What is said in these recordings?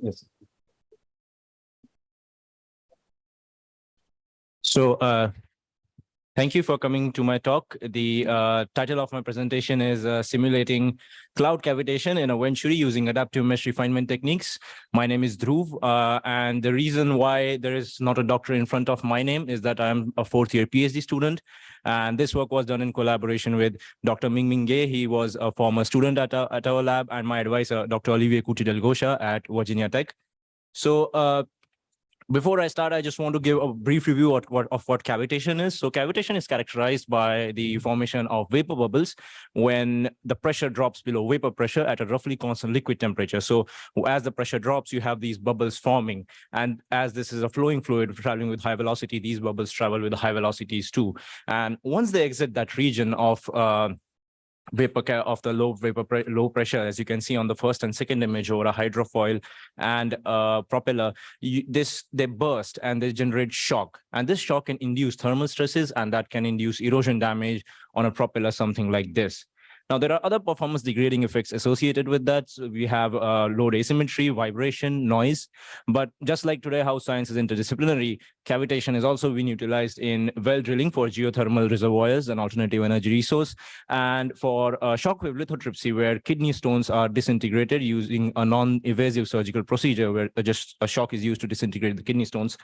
Yes. So thank you for coming to my talk. The title of my presentation is Simulating Cloud Cavitation in a Venturi using Adaptive Mesh Refinement Techniques. My name is Dhruv, and the reason why there is not a doctor in front of my name is that I'm a fourth-year PhD student, and this work was done in collaboration with Dr. Ming Gay. He was a former student at our lab, and my advisor, Dr. Olivier Couty-Delgosha at Virginia Tech. So before I start, I just want to give a brief review of what cavitation is. So cavitation is characterized by the formation of vapor bubbles when the pressure drops below vapor pressure at a roughly constant liquid temperature. So as the pressure drops, you have these bubbles forming. And as this is a flowing fluid traveling with high velocity, these bubbles travel with high velocities too. And once they exit that region of vapor of the low pressure, as you can see on the first and second image over a hydrofoil and propeller, they burst and they generate shock, and this shock can induce thermal stresses, and that can induce erosion damage on a propeller, something like this. Now, there are other performance degrading effects associated with that. So we have load asymmetry, vibration, noise. But just like today, how science is interdisciplinary, cavitation is also being utilized in well drilling for geothermal reservoirs, an alternative energy resource, and for shockwave lithotripsy, where kidney stones are disintegrated using a non-invasive surgical procedure where just a shock is used to disintegrate the kidney stones,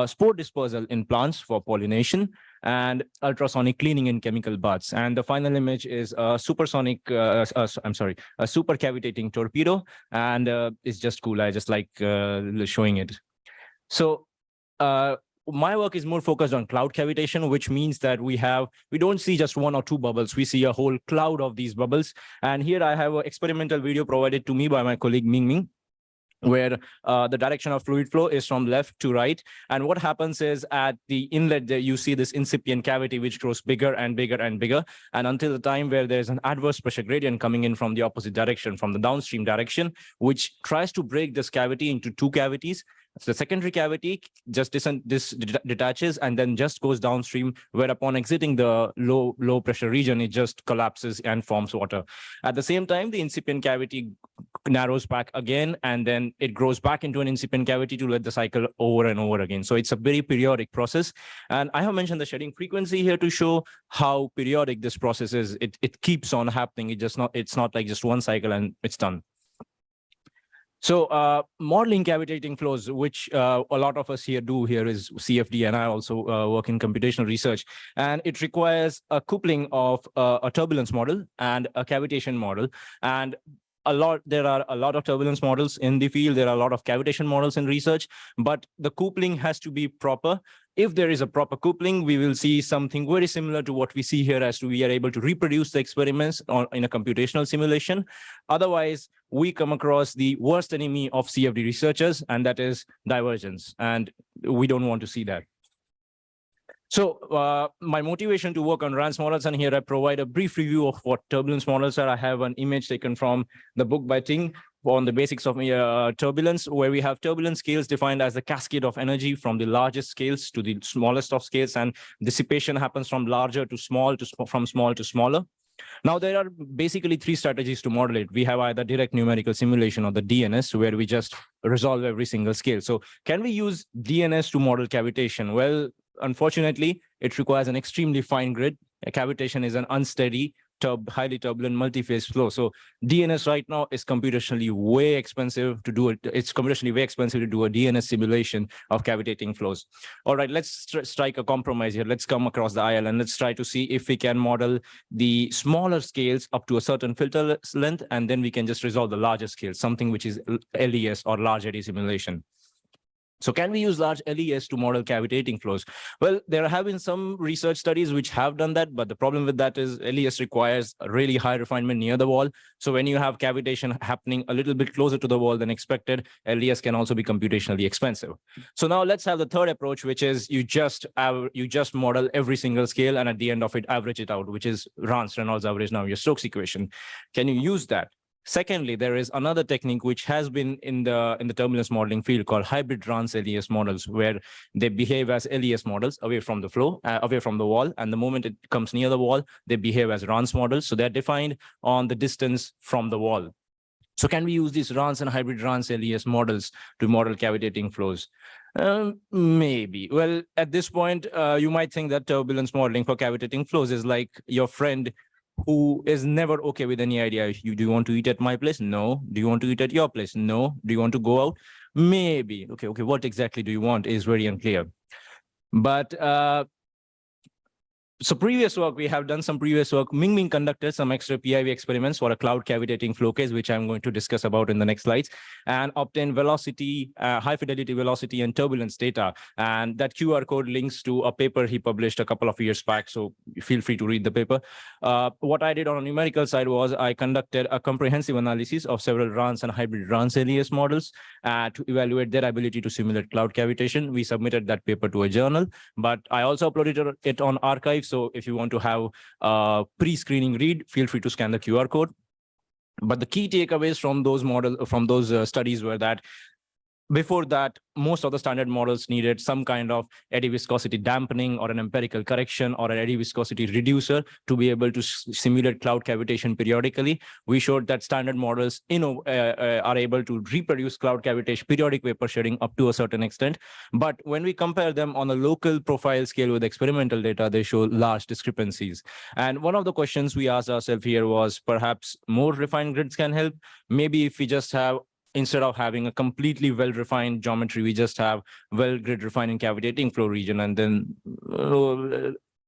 spore dispersal in plants for pollination, and ultrasonic cleaning in chemical baths. And the final image is a super cavitating torpedo, and it's just cool. I just like showing it. So my work is more focused on cloud cavitation, which means that we don't see just one or two bubbles. We see a whole cloud of these bubbles. And here I have an experimental video provided to me by my colleague Ming, where the direction of fluid flow is from left to right. And what happens is at the inlet there, you see this incipient cavity, which grows bigger and bigger and bigger. And until the time where there's an adverse pressure gradient coming in from the opposite direction, from the downstream direction, which tries to break this cavity into two cavities. So the secondary cavity just detaches and then just goes downstream, where upon exiting the low pressure region, it just collapses and forms water. At the same time, the incipient cavity narrows back again, and then it grows back into an incipient cavity to let the cycle over and over again. So it's a very periodic process. And I have mentioned the shedding frequency here to show how periodic this process is. It keeps on happening. It's not like just one cycle and it's done. So modeling cavitating flows, which a lot of us here do here is CFD, and I also work in computational research. And it requires a coupling of a turbulence model and a cavitation model. And there are a lot of turbulence models in the field. There are a lot of cavitation models in research, but the coupling has to be proper. If there is a proper coupling, we will see something very similar to what we see here, as to we are able to reproduce the experiments in a computational simulation. Otherwise, we come across the worst enemy of CFD researchers, and that is divergence. And we don't want to see that. So my motivation to work on RANS models, and here I provide a brief review of what turbulence models are. I have an image taken from the book by Ting on the basics of turbulence, where we have turbulence scales defined as the cascade of energy from the largest scales to the smallest of scales, and dissipation happens from larger to small, from small to smaller. Now, there are basically three strategies to model it. We have either direct numerical simulation, or the DNS, where we just resolve every single scale. So can we use DNS to model cavitation? Well, unfortunately, it requires an extremely fine grid. Cavitation is an unsteady, highly turbulent multi-phase flow. So DNS right now is computationally way expensive to do it. It's computationally way expensive to do a DNS simulation of cavitating flows. All right, let's strike a compromise here. Let's come across the aisle and let's try to see if we can model the smaller scales up to a certain filter length, and then we can just resolve the larger scales, something which is LES, or large eddy simulation. So can we use large LES to model cavitating flows? Well, there have been some research studies which have done that, but the problem with that is LES requires a really high refinement near the wall. So when you have cavitation happening a little bit closer to the wall than expected, LES can also be computationally expensive. So now let's have the third approach, which is you just model every single scale, and at the end of it, average it out, which is RANS, Reynolds average, now your Stokes equation. Can you use that? Secondly, there is another technique which has been in the turbulence modeling field called hybrid RANS LES models, where they behave as LES models away from the flow, away from the wall, and the moment it comes near the wall, they behave as RANS models. So they're defined on the distance from the wall. So can we use these Rans and hybrid Rans LES models to model cavitating flows? Maybe. Well, at this point, you might think that turbulence modeling for cavitating flows is like your friend who is never okay with any idea. Do you want to eat at my place? No. Do you want to eat at your place? No. Do you want to go out? Maybe. Okay. What exactly do you want is very unclear. But so previous work, we have done some previous work. Ming conducted some extra PIV experiments for a cloud cavitating flow case, which I'm going to discuss about in the next slides, and obtained velocity, high fidelity velocity and turbulence data. And that QR code links to a paper he published a couple of years back. So feel free to read the paper. What I did on a numerical side was I conducted a comprehensive analysis of several Rans and hybrid Rans LES models to evaluate their ability to simulate cloud cavitation. We submitted that paper to a journal, but I also uploaded it on archive. So if you want to have a pre-screening read, feel free to scan the QR code. But the key takeaways from those studies were that before that, most of the standard models needed some kind of eddy viscosity dampening or an empirical correction or an eddy viscosity reducer to be able to simulate cloud cavitation periodically. We showed that standard models are able to reproduce cloud cavitation, periodic vapor shedding up to a certain extent. But when we compare them on a local profile scale with experimental data, they show large discrepancies. And one of the questions we asked ourselves here was perhaps more refined grids can help. Maybe if we just have, instead of having a completely well-refined geometry, we just have well-grid refined and cavitating flow region, and then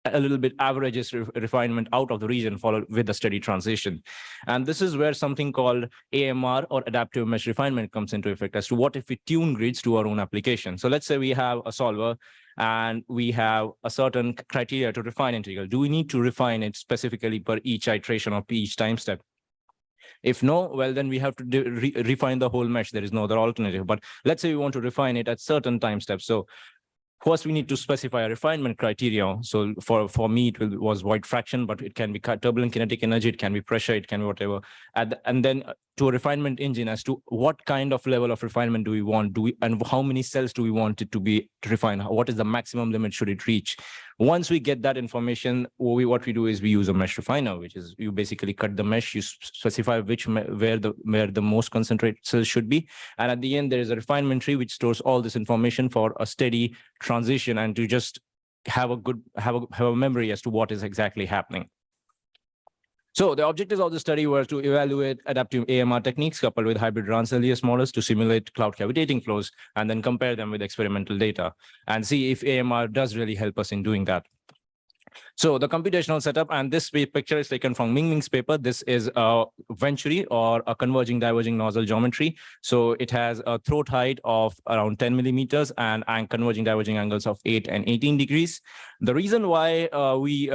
a little bit averages refinement out of the region followed with a steady transition. And this is where something called AMR or Adaptive Mesh Refinement comes into effect as to what if we tune grids to our own application. So let's say we have a solver and we have a certain criteria to refine integral. Do we need to refine it specifically per each iteration or per each time step? If no, well, then we have to refine the whole mesh. There is no other alternative. But let's say we want to refine it at certain time steps. So first, we need to specify a refinement criteria. So for me, it was void fraction, but it can be turbulent kinetic energy, it can be pressure, it can be whatever. And then to a refinement engine as to what kind of level of refinement do we want, and how many cells do we want it to be refined? What is the maximum limit should it reach? Once we get that information, what we do is we use a mesh refiner, which is you basically cut the mesh, you specify where the most concentrated cells should be, and at the end there is a refinement tree which stores all this information for a steady transition and to just have a memory as to what is exactly happening. So the objectives of the study were to evaluate adaptive AMR techniques coupled with hybrid Rans LES models to simulate cloud cavitating flows and then compare them with experimental data and see if AMR does really help us in doing that. So the computational setup, and this picture is taken from Ming's paper. This is a venturi or a converging diverging nozzle geometry. So it has a throat height of around 10 millimeters and converging diverging angles of 8 and 18 degrees. The reason why we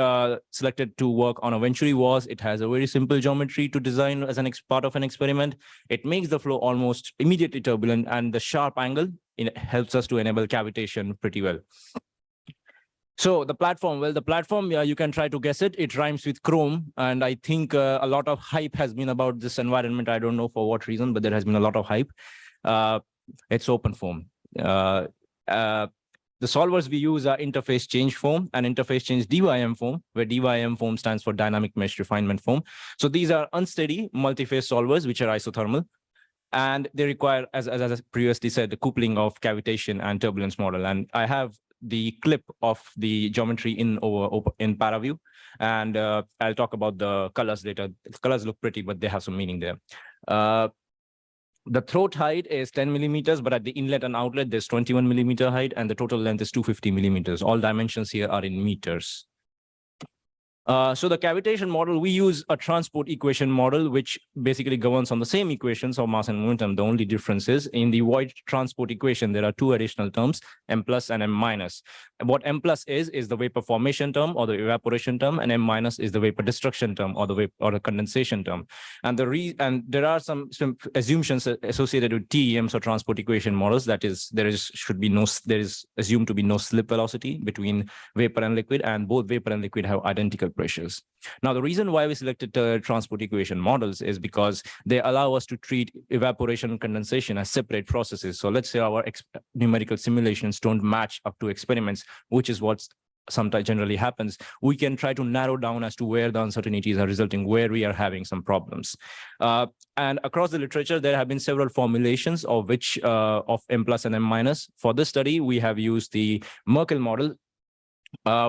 selected to work on a venturi was it has a very simple geometry to design as part of an experiment. It makes the flow almost immediately turbulent, and the sharp angle helps us to enable cavitation pretty well. So the platform, you can try to guess it. It rhymes with Chrome. And I think a lot of hype has been about this environment. I don't know for what reason, but there has been a lot of hype. It's OpenFOAM. The solvers we use are interface change foam and interface change DYM foam, where DYM foam stands for dynamic mesh refinement foam. So these are unsteady multi-phase solvers, which are isothermal. And they require, as I previously said, the coupling of cavitation and turbulence model. And I have the clip of the geometry in ParaView, and I'll talk about the colors later. The colors look pretty, but they have some meaning there. The throat height is 10 millimeters, but at the inlet and outlet, there's 21 millimeter height, and the total length is 250 millimeters. All dimensions here are in meters. So the cavitation model, we use a transport equation model, which basically governs on the same equations of mass and momentum. The only difference is in the void transport equation, there are two additional terms, M plus and M minus. What M plus is the vapor formation term or the evaporation term, and M minus is the vapor destruction term or the condensation term. And there are some assumptions associated with TEMs or transport equation models. That is, there is assumed to be no slip velocity between vapor and liquid, and both vapor and liquid have identical pressures. Now, the reason why we selected transport equation models is because they allow us to treat evaporation and condensation as separate processes. So let's say our numerical simulations don't match up to experiments, which is what sometimes generally happens, we can try to narrow down as to where the uncertainties are resulting, where we are having some problems. And across the literature, there have been several formulations of which of M plus and M minus. For this study, we have used the Merkel model.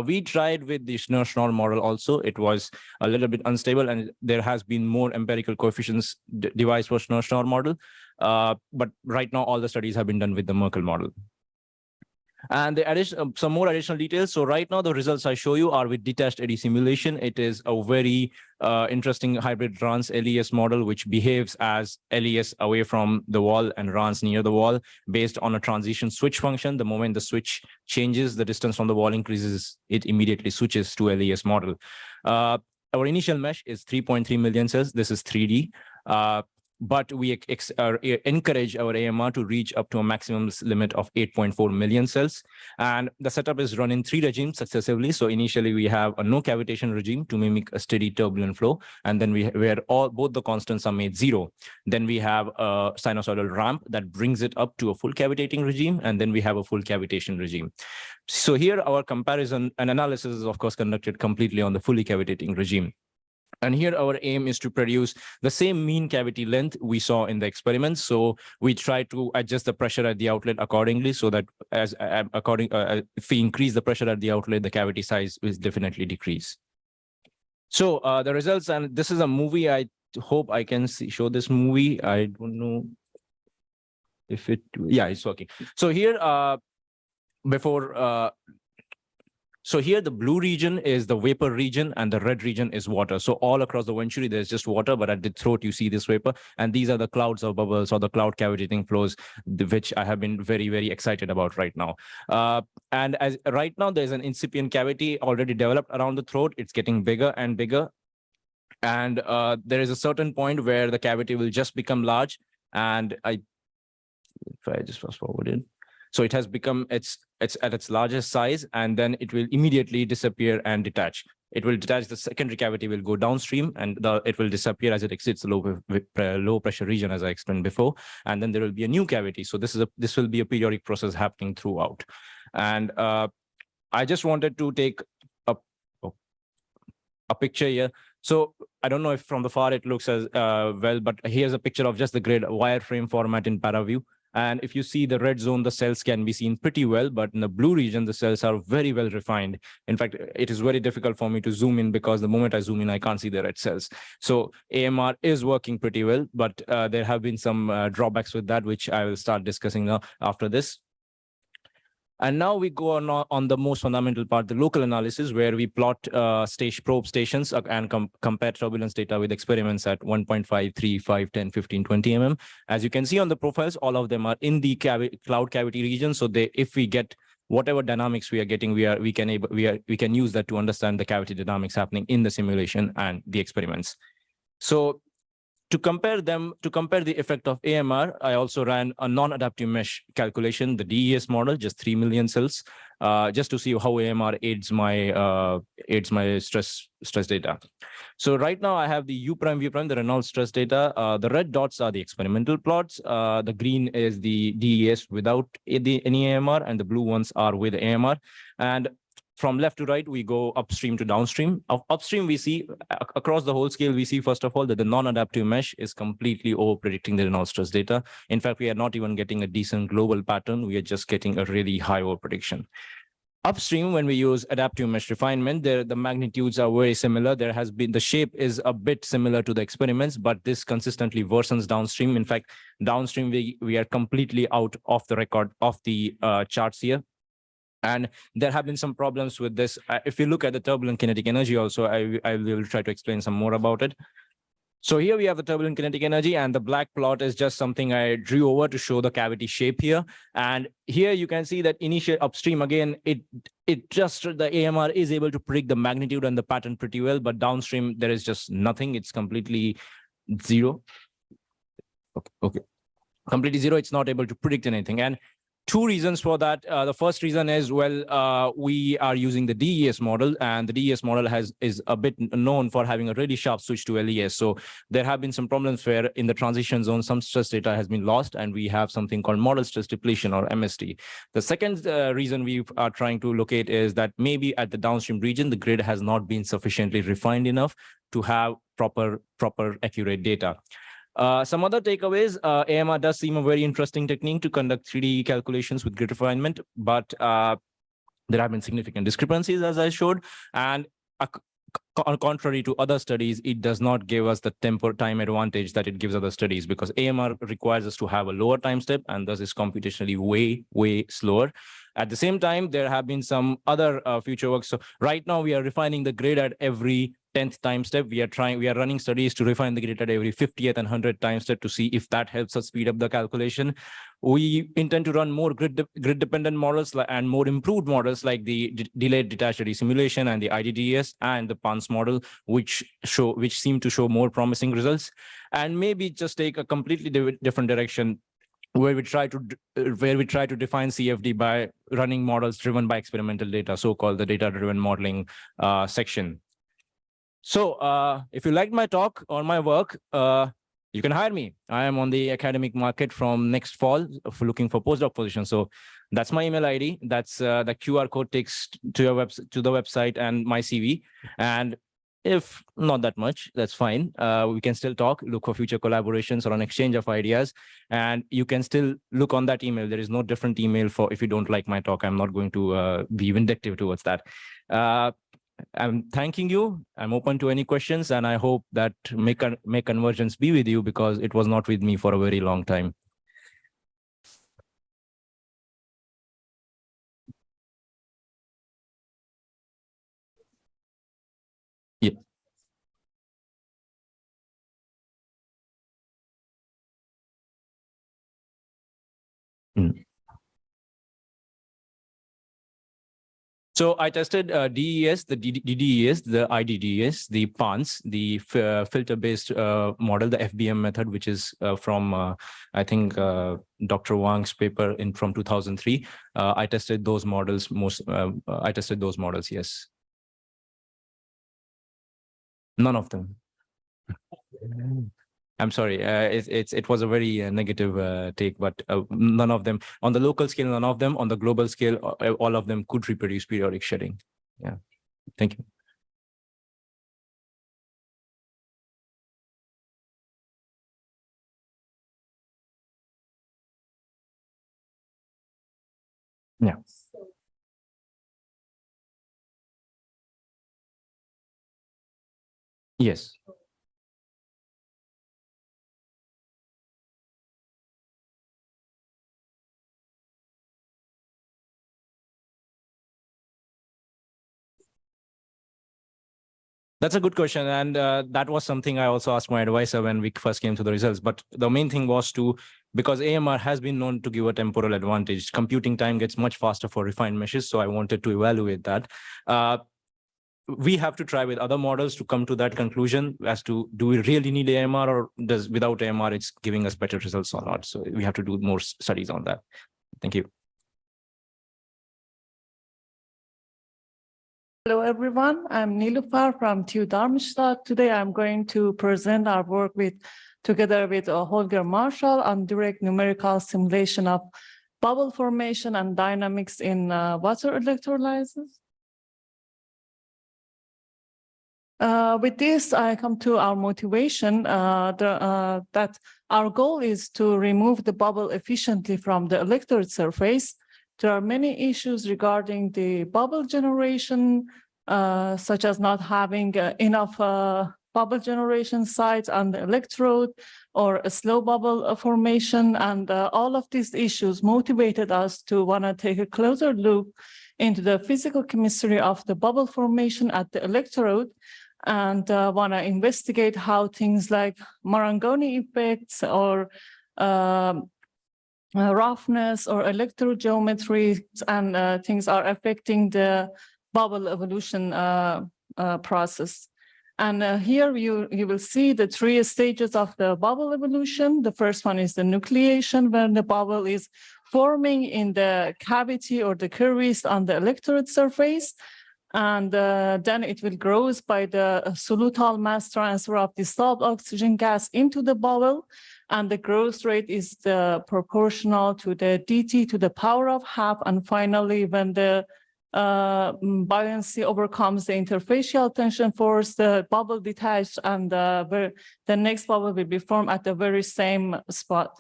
We tried with the Schnorr model also. It was a little bit unstable, and there has been more empirical coefficients devised for Schnorr model. But right now, all the studies have been done with the Merkel model. And the some more additional details. So right now, the results I show you are with detached eddy simulation. It is a very interesting hybrid RANS LES model, which behaves as LES away from the wall and RANS near the wall based on a transition switch function. The moment the switch changes, the distance from the wall increases, it immediately switches to LES model. Our initial mesh is 3.3 million cells. This is 3D. But we encourage our AMR to reach up to a maximum limit of 8.4 million cells. And the setup is run in 3 regimes successively. So initially, we have a no cavitation regime to mimic a steady turbulent flow. And then where both the constants are made 0. Then we have a sinusoidal ramp that brings it up to a full cavitating regime. And then we have a full cavitation regime. So here, our comparison and analysis is, of course, conducted completely on the fully cavitating regime. And here our aim is to produce the same mean cavity length we saw in the experiments. So we try to adjust the pressure at the outlet accordingly, so that if we increase the pressure at the outlet, the cavity size will definitely decrease. So the results, and this is a movie. I hope I can show this movie. I don't know if it, yeah, it's working. So here, so here the blue region is the vapor region and the red region is water. So all across the venturi, there's just water, but at the throat, you see this vapor. And these are the clouds or bubbles or the cloud cavitating flows, which I have been very, very excited about right now. And as right now, there's an incipient cavity already developed around the throat. It's getting bigger and bigger. And there is a certain point where the cavity will just become large. And if I just fast forward it. So it has become, it's at its largest size, and then it will immediately disappear and detach. It will detach, the secondary cavity will go downstream, and it will disappear as it exits the low pressure region, as I explained before. And then there will be a new cavity. So this will be a periodic process happening throughout. And I just wanted to take a picture here. So I don't know if from the far it looks as well, but here's a picture of just the grid wireframe format in ParaView. And if you see the red zone, the cells can be seen pretty well, but in the blue region, the cells are very well refined. In fact, it is very difficult for me to zoom in because the moment I zoom in, I can't see the red cells. So AMR is working pretty well, but there have been some drawbacks with that, which I will start discussing now after this. And now we go on the most fundamental part, the local analysis, where we plot probe stations and compare turbulence data with experiments at 1.5, 3, 5, 10, 15, 20 mm. As you can see on the profiles, all of them are in the cloud cavity region. So if we get whatever dynamics we are getting, we can use that to understand the cavity dynamics happening in the simulation and the experiments. So to compare the effect of AMR, I also ran a non-adaptive mesh calculation, the DES model, just 3 million cells, just to see how AMR aids my stress data. So right now I have the U prime, V prime, the Reynolds stress data. The red dots are the experimental plots. The green is the DES without any AMR, and the blue ones are with AMR. And from left to right, we go upstream to downstream. Upstream, we see across the whole scale, we see, first of all, that the non-adaptive mesh is completely over-predicting the Reynolds stress data. In fact, we are not even getting a decent global pattern. We are just getting a really high over-prediction. Upstream, when we use adaptive mesh refinement, the magnitudes are very similar. The shape is a bit similar to the experiments, but this consistently worsens downstream. In fact, downstream, we are completely out of the record of the charts here. And there have been some problems with this. If you look at the turbulent kinetic energy also, I will try to explain some more about it. So here we have the turbulent kinetic energy, and the black plot is just something I drew over to show the cavity shape here. And here you can see that initial upstream, again, the AMR is able to predict the magnitude and the pattern pretty well, but downstream, there is just nothing. It's completely zero. Okay. Completely zero. It's not able to predict anything. And Two reasons for that. The first reason is, well, we are using the DES model, and the DES model is a bit known for having a really sharp switch to LES. So there have been some problems where in the transition zone, some stress data has been lost, and we have something called model stress depletion, or MSD. The second reason we are trying to locate is that maybe at the downstream region, the grid has not been sufficiently refined enough to have proper accurate data. Some other takeaways, AMR does seem a very interesting technique to conduct 3D calculations with grid refinement, but there have been significant discrepancies, as I showed, and contrary to other studies, it does not give us the time advantage that it gives other studies, because AMR requires us to have a lower time step, and thus is computationally way slower. At the same time, there have been some other future work. So right now we are refining the grid at every 10th time step. We are running studies to refine the grid at every 50th and 100th time step to see if that helps us speed up the calculation. We intend to run more grid-dependent models and more improved models like the delayed detached eddy simulation and the IDDES and the PANS model, which seem to show more promising results, and maybe just take a completely different direction, where we try to define CFD by running models driven by experimental data, so-called the data-driven modeling section. So if you liked my talk or my work, you can hire me. I am on the academic market from next fall for looking for postdoc positions. So that's my email ID. That's the QR code takes to the website and my CV. And if not that much, that's fine. We can still talk, look for future collaborations or an exchange of ideas. And you can still look on that email. There is no different email for if you don't like my talk. I'm not going to be vindictive towards that. I'm thanking you. I'm open to any questions, and I hope that may Convergence be with you, because it was not with me for a very long time. Yeah. Mm. So I tested DES, the DDES, the IDDES, the PANS, the filter-based model, the FBM method, which is from, I think, Dr. Wang's paper from 2003. I tested those models yes. None of them. I'm sorry, it was a very negative take, but none of them on the local scale, none of them on the global scale, all of them could reproduce periodic shedding. Yeah, thank you. Yeah. Yes. That's a good question. And that was something I also asked my advisor when we first came to the results. But the main thing was because AMR has been known to give a temporal advantage, computing time gets much faster for refined meshes. So I wanted to evaluate that. We have to try with other models to come to that conclusion as to, do we really need AMR, or does without AMR, it's giving us better results or not? So we have to do more studies on that. Thank you. Hello, everyone. I'm Niloufar from TU Darmstadt. Today, I'm going to present our work together with Holger Marshall on direct numerical simulation of bubble formation and dynamics in water electrolysis. With this, I come to our motivation that our goal is to remove the bubble efficiently from the electrode surface. There are many issues regarding the bubble generation, such as not having enough bubble generation sites on the electrode, or a slow bubble formation. And all of these issues motivated us to want to take a closer look into the physical chemistry of the bubble formation at the electrode, and want to investigate how things like Marangoni effects or roughness or electrogeometry and things are affecting the bubble evolution process. And here you will see the three stages of the bubble evolution. The first one is the nucleation, when the bubble is forming in the cavity or the crevice on the electrode surface. And then it will grow by the solutal mass transfer of dissolved oxygen gas into the bubble. And the growth rate is proportional to the dt to the power of half. And finally, when the buoyancy overcomes the interfacial tension force, the bubble detached, and the next bubble will be formed at the very same spot.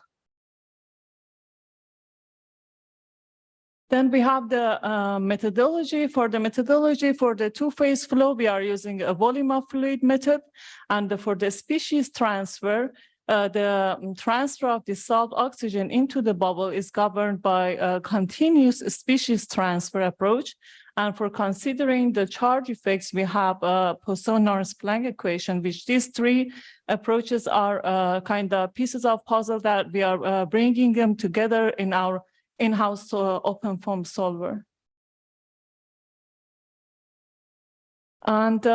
Then we have the methodology. For the two-phase flow, we are using a volume of fluid method. And for the species transfer, the transfer of dissolved oxygen into the bubble is governed by a continuous species transfer approach. And for considering the charge effects, we have a Poisson-Nernst-Planck equation, which these three approaches are kind of pieces of puzzle that we are bringing them together in our in-house OpenFOAM solver. And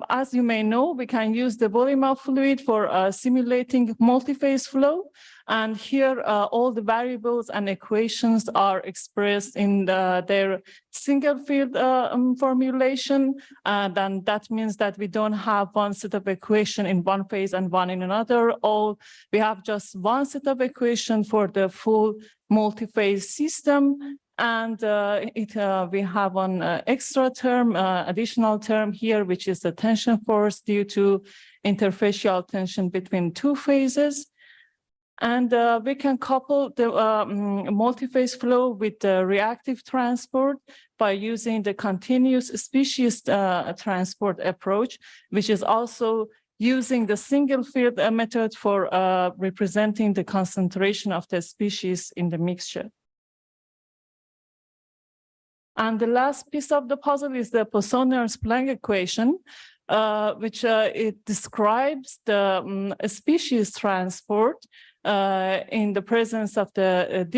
as you may know, we can use the volume of fluid for simulating multi-phase flow. And here, all the variables and equations are expressed in their single field formulation. And that means that we don't have one set of equation in one phase and one in another. We have just one set of equation for the full multi-phase system. And we have an extra term, additional term here, which is the tension force due to interfacial tension between two phases. And we can couple the multi-phase flow with the reactive transport by using the continuous species transport approach, which is also using the single field method for representing the concentration of the species in the mixture. And the last piece of the puzzle is the Poisson-Nernst-Planck equation, which it describes the species transport in the presence of the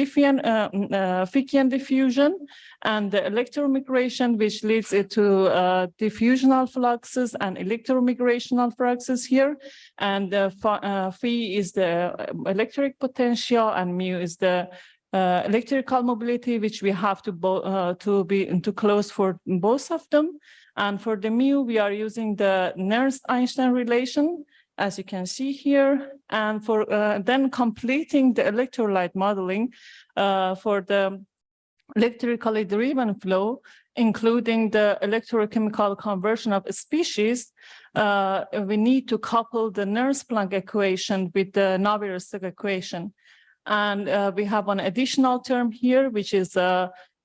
Fickian diffusion and the electromigration, which leads it to diffusional fluxes and electromigrational fluxes here. And phi is the electric potential, and mu is the electrical mobility, which we have to close for both of them. And for the mu, we are using the Nernst-Einstein relation, as you can see here. And for then completing the electrolyte modeling for the electrically driven flow, including the electrochemical conversion of species, we need to couple the Nernst-Planck equation with the Navier-Stokes equation. And we have an additional term here, which is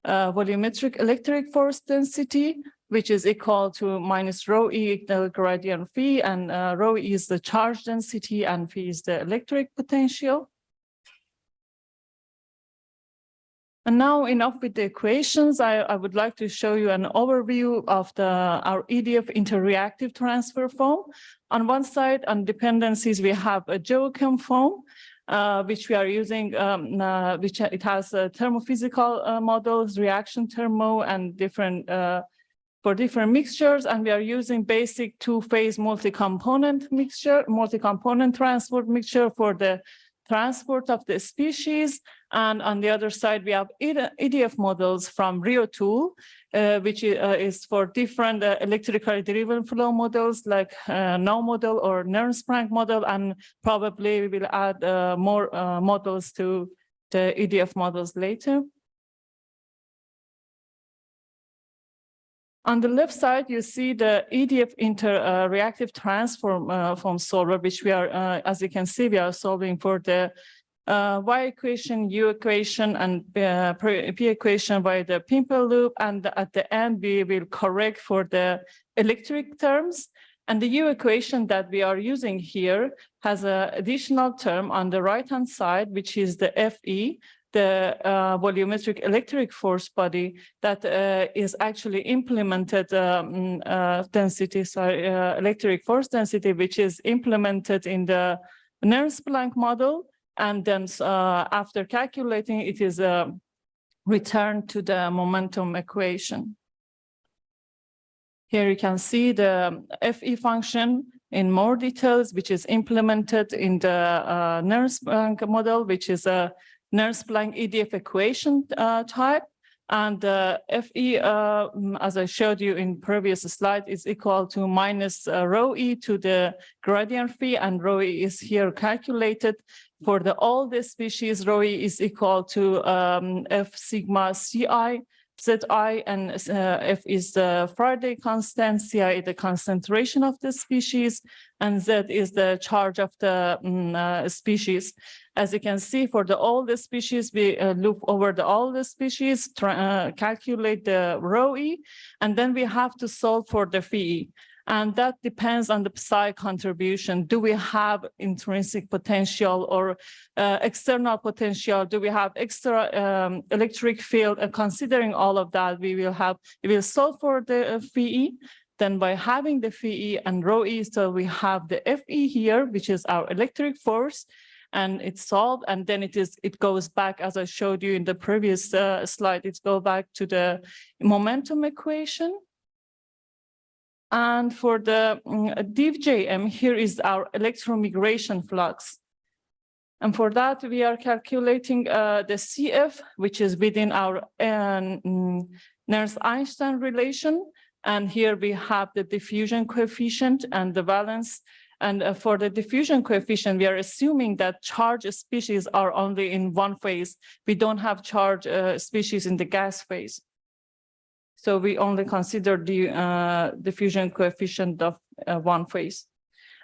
volumetric electric force density, which is equal to minus rho e the gradient phi, and rho e is the charge density and phi is the electric potential. And now, enough with the equations. I would like to show you an overview of our EDF interreactive transfer foam. On one side, on dependencies, we have a geochem foam, which we are using, which it has thermophysical models, reaction thermo, and different for different mixtures. And we are using basic two-phase multi-component transport mixture for the transport of the species. And on the other side, we have EDF models from Rio tool, which is for different electrically driven flow models like NO model or Nernst-Planck model, and probably we will add more models to the EDF models later. On the left side, you see the EDF interreactive transform solver, which we are, as you can see, we are solving for the Y equation, U equation, and P equation by the Pimple loop. And at the end, we will correct for the electric terms. And the U equation that we are using here has an additional term on the right-hand side, which is the FE, the volumetric electric force body that is actually implemented electric force density, which is implemented in the Nernst-Planck model. And then after calculating, it is returned to the momentum equation. Here you can see the FE function in more details, which is implemented in the Nernst-Planck model, which is a Nernst-Planck EDF equation type. And FE, as I showed you in previous slide, is equal to minus rho E to the gradient phi, and rho E is here calculated. For all the species, rho E is equal to F sigma Ci, Zi, and F is the Faraday constant, Ci is the concentration of the species, and Z is the charge of the species. As you can see, for all the species, we loop over all the species, calculate the rho E, and then we have to solve for the phi. And that depends on the psi contribution. Do we have intrinsic potential or external potential? Do we have extra electric field? And considering all of that, we will solve for the phi. Then by having the phi and rho E, so we have the Fe here, which is our electric force, and it's solved. And then it goes back, as I showed you in the previous slide, it goes back to the momentum equation. And for the div-Jm, here is our electromigration flux. And for that, we are calculating the Cf, which is within our Nernst-Einstein relation. And here we have the diffusion coefficient and the valence. And for the diffusion coefficient, we are assuming that charged species are only in one phase. We don't have charged species in the gas phase. So we only consider the diffusion coefficient of one phase.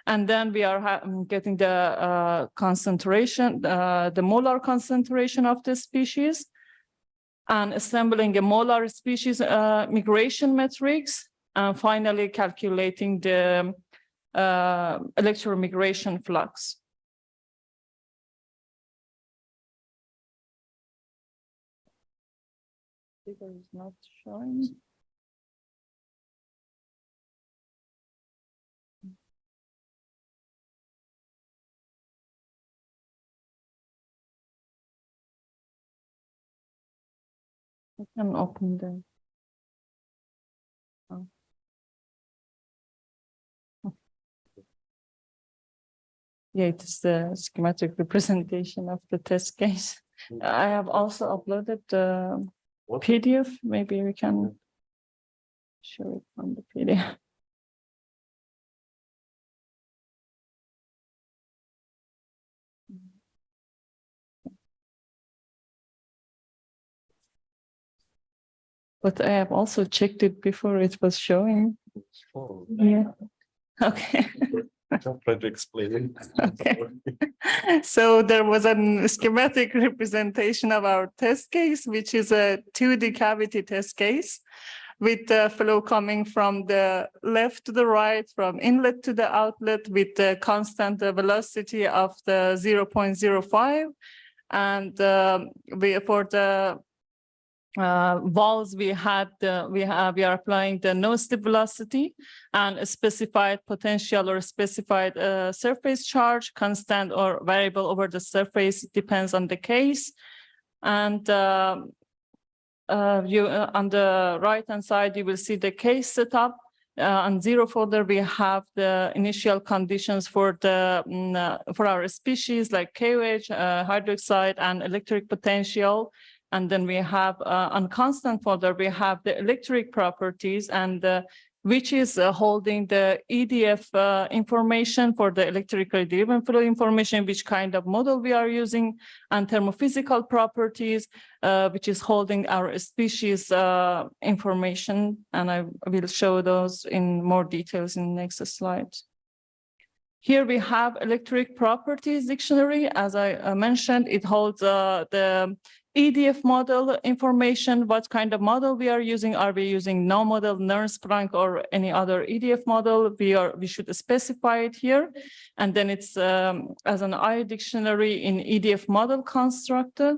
And then we are getting the concentration, the molar concentration of the species, and assembling a molar species migration matrix, and finally calculating the electromigration flux. Figure is not showing. I can open the. Oh. Yeah, it is the schematic representation of the test case. I have also uploaded the PDF. Maybe we can show it on the PDF. But I have also checked it before it was showing. Oh, Yeah. Okay. try to explain it. Okay. So there was a schematic representation of our test case, which is a 2D cavity test case with the flow coming from the left to the right, from inlet to the outlet, with the constant velocity of the 0.05. And for the walls, we are applying the no-slip velocity and a specified potential or specified surface charge, constant or variable over the surface, depends on the case. And on the right-hand side, you will see the case setup. On zero folder, we have the initial conditions for for our species like KOH, hydroxide, and electric potential. And then we have on constant folder, we have the electric properties, and which is holding the EDF information for the electrically driven flow information, which kind of model we are using, and thermophysical properties, which is holding our species information. And I will show those in more details in the next slide. Here we have electric properties dictionary. As I mentioned, it holds the EDF model information, what kind of model we are using. Are we using no model, Nernst-Planck, or any other EDF model? We should specify it here. And then it's as an I dictionary in EDF model constructor.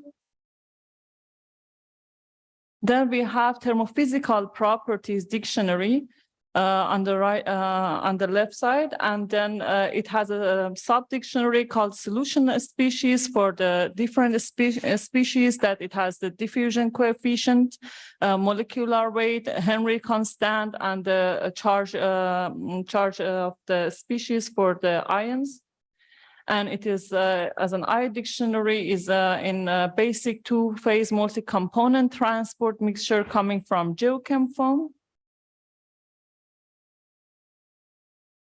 Then we have thermophysical properties dictionary. on the right, on the left side, and then it has a sub-dictionary called solution species for the different species that it has the diffusion coefficient, molecular weight, Henry constant, and the charge of the species for the ions. And it is, as an I dictionary, is in basic two-phase multi-component transport mixture coming from GeoChemFOAM.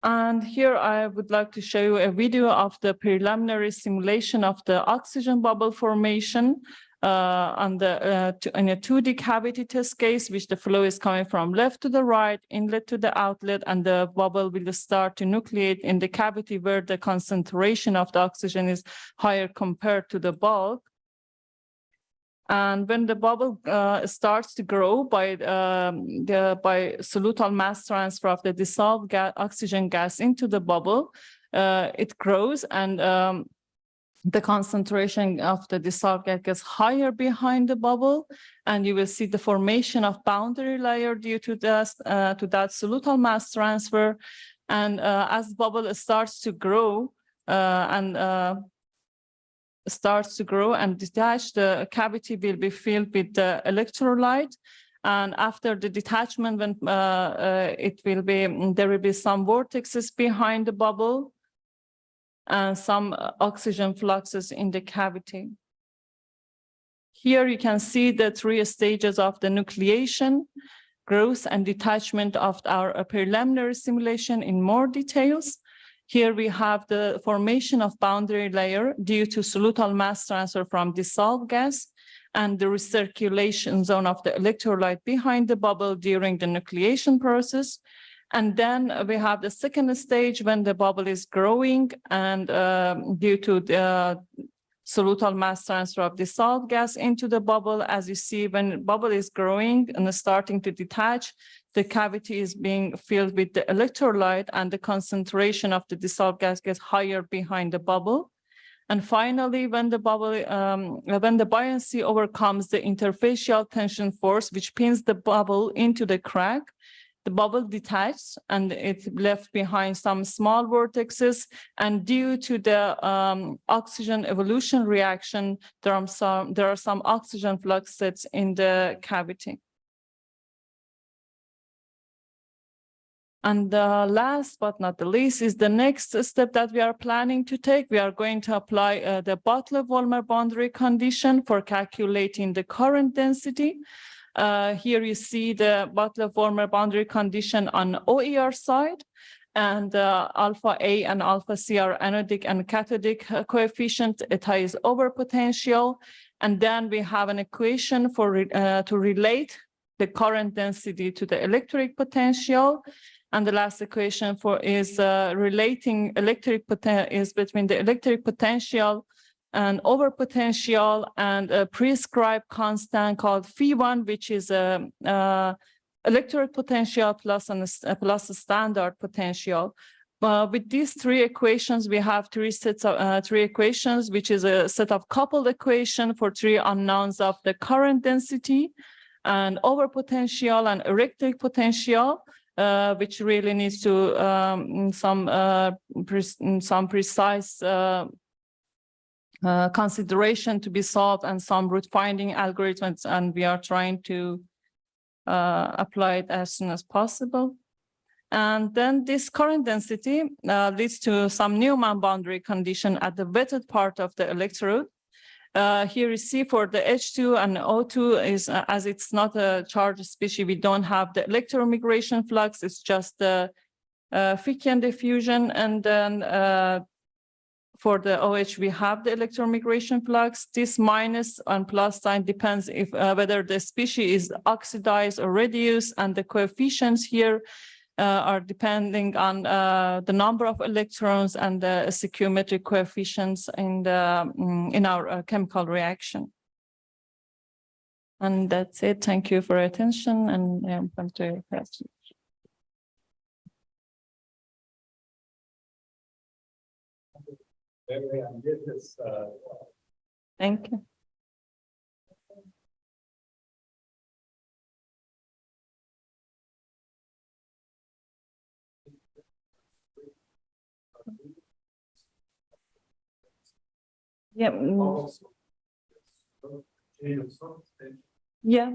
And here I would like to show you a video of the preliminary simulation of the oxygen bubble formation in a 2D cavity test case, which the flow is coming from left to the right, inlet to the outlet, and the bubble will start to nucleate in the cavity where the concentration of the oxygen is higher compared to the bulk. And when the bubble starts to grow by solutal mass transfer of the dissolved oxygen gas into the bubble, it grows, and the concentration of the dissolved gas gets higher behind the bubble, and you will see the formation of boundary layer due to that solutal mass transfer. And as bubble starts to grow and detach, the cavity will be filled with the electrolyte. And after the detachment, when there will be some vortexes behind the bubble and some oxygen fluxes in the cavity. Here you can see the 3 stages of the nucleation, growth, and detachment of our preliminary simulation in more details. Here we have the formation of boundary layer due to solutal mass transfer from dissolved gas and the recirculation zone of the electrolyte behind the bubble during the nucleation process. And then we have the second stage when the bubble is growing, and due to the solutal mass transfer of dissolved gas into the bubble, as you see, when the bubble is growing and starting to detach, the cavity is being filled with the electrolyte, and the concentration of the dissolved gas gets higher behind the bubble. And finally, when the buoyancy overcomes the interfacial tension force, which pins the bubble into the crack, the bubble detached and it left behind some small vortexes. And due to the oxygen evolution reaction, there are some oxygen fluxes in the cavity. And the last but not the least is the next step that we are planning to take. We are going to apply the Butler-Volmer boundary condition for calculating the current density. Here you see the Butler-Volmer boundary condition on OER side, and alpha A and alpha C are anodic and cathodic coefficient. Eta is overpotential, and then we have an equation for to relate the current density to the electric potential. And the last equation is relating is between the electric potential and overpotential and a prescribed constant called phi1, which is electric potential plus a standard potential. With these 3 equations, we have 3 sets of 3 equations, which is a set of coupled equation for 3 unknowns of the current density and overpotential and electric potential. Which really needs to some precise consideration to be solved, and some root finding algorithms, and we are trying to apply it as soon as possible. And then this current density leads to some Neumann boundary condition at the wetted part of the electrode. Here you see for the H2 and O2 is as it's not a charged species, we don't have the electromigration flux, it's just the Fickian diffusion. And then for the OH, we have the electromigration flux. This minus and plus sign depends if whether the species is oxidized or reduced, and the coefficients here are depending on the number of electrons and the stoichiometric coefficients in our chemical reaction. And that's it. Thank you for your attention, and I'm going to questions. Thank you. Yeah. Yeah.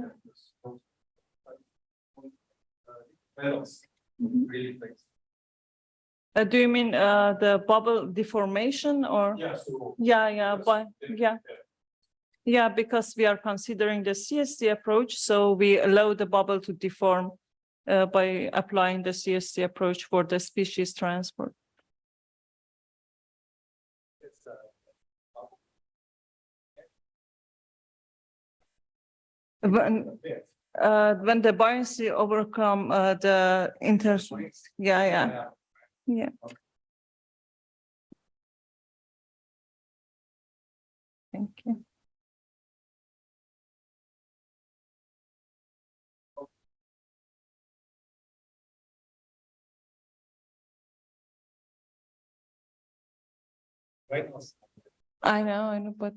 Do you mean the bubble deformation or? Yeah, but yeah, because we are considering the CST approach, so we allow the bubble to deform by applying the CST approach for the species transport. When the buoyancy overcome the yeah. Thank you. I know, but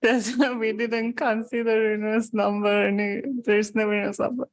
that's we didn't consider Reynolds number, and there's no Reynolds number.